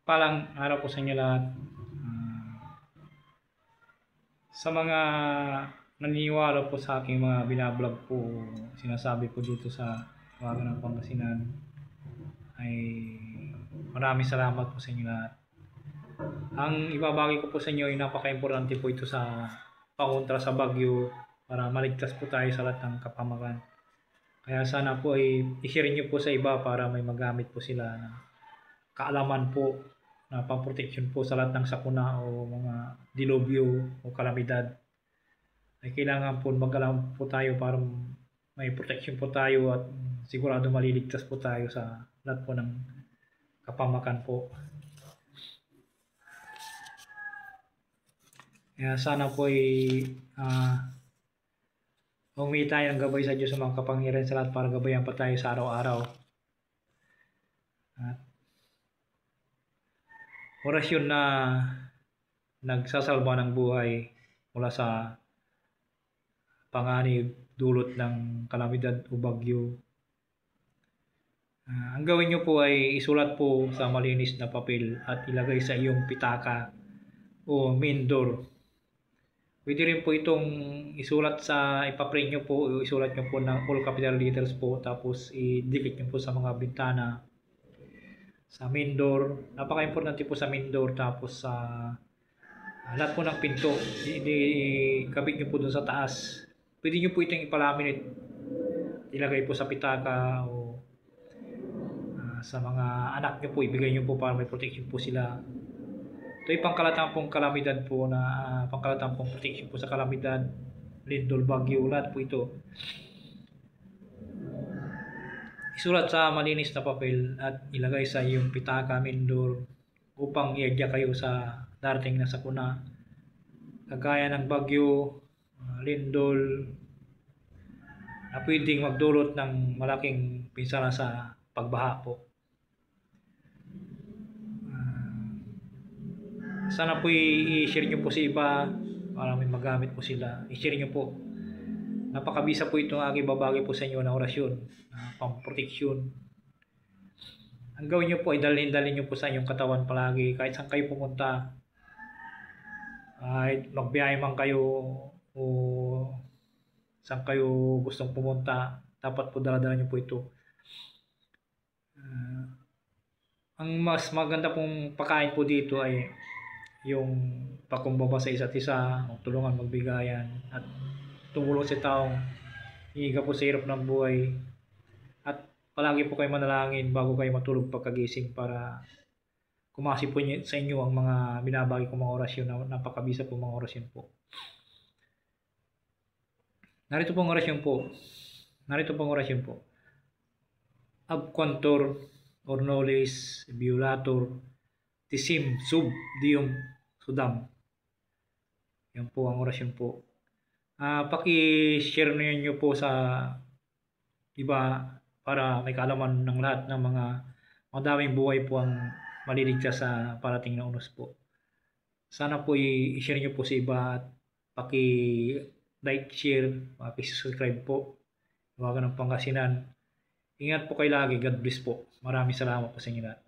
Palang araw po sa inyo lahat. Sa mga naniniwala po sa aking mga binablog po, sinasabi po dito sa Tawagan ng Pangasinan, ay maraming salamat po sa inyo lahat. Ang ibabagi ko po sa inyo ay napaka-importante po ito sa pangontra sa bagyo para maligtas po tayo sa lahat ng kapamakan. Kaya sana po ay i-share nyo po sa iba para may magamit po sila na kaalaman po na pang-protection po sa lahat ng sakuna o mga dilubyo o kalamidad. Ay kailangan po mag-alam po tayo para may protection po tayo at sigurado maliligtas po tayo sa lahat po ng kapamakan po. Kaya sana po ay humingi tayo ng gabay sa Diyos sa mga kapangyarihan sa lahat para gabayan pa tayo sa araw-araw. At orasyon na nagsasalba ng buhay mula sa panganib dulot ng kalamidad o bagyo. Ang gawin nyo po ay isulat po sa malinis na papel at ilagay sa iyong pitaka o main door. Pwede rin po itong isulat sa ipaprint nyo po o isulat nyo po ng all capital letters po tapos idikit nyo po sa mga bintana. Sa main door, napaka-importante po sa main door, tapos sa lahat po ng pinto, ikabit nyo po dun sa taas. Pwede nyo po itong ipalaminate, ilagay po sa pitaka o sa mga anak nyo po, ibigay nyo po para may protection po sila. Ito ay pangkalatampong kalamidad po na pangkalatampong protection po sa kalamidad, lindol, bagyo, lahat po ito. Isulat sa malinis na papel at ilagay sa iyong pitaka, main door upang iadya kayo sa darating na sakuna kagaya ng bagyo, lindol na pwedeng magdulot ng malaking pinsala sa pagbaha po. Sana po i-share nyo po sa iba para may magamit po sila. I-share nyo po. Napakabisa po itong aking babagay po sa inyo na orasyon, pang-protection. Ang gawin nyo po ay dalhin-dalhin nyo po sa inyong katawan palagi kahit saan kayo pumunta. Kahit magbiyahe man kayo o saan kayo gustong pumunta, dapat po dala-dala nyo po ito. Ang mas maganda pong pakain po dito ay yung pakumbaba sa isa't isa, tulungan, magbigayan at tumulong sa taong hihiga po sa hirap ng buhay. At palagi po kayo manalangin bago kayo matulog pagkagising para kumasi po sa inyo ang mga binabagi kong mga orasyon na napakabisa po mga orasyon po. Narito pong orasyon po. Ab quantor ornolis violator tisim sub dium sudam. Yan po ang orasyon po. Paki-share niyo po sa iba para may kaalaman ng lahat ng mga madaming buhay po ang maliligtas sa parating na unos po. Sana po i-share niyo po sa iba at paki-like, share, paki-subscribe po. Tawagan ng Pangasinan. Ingat po kayo lagi. God bless po. Maraming salamat po sa inyo lahat.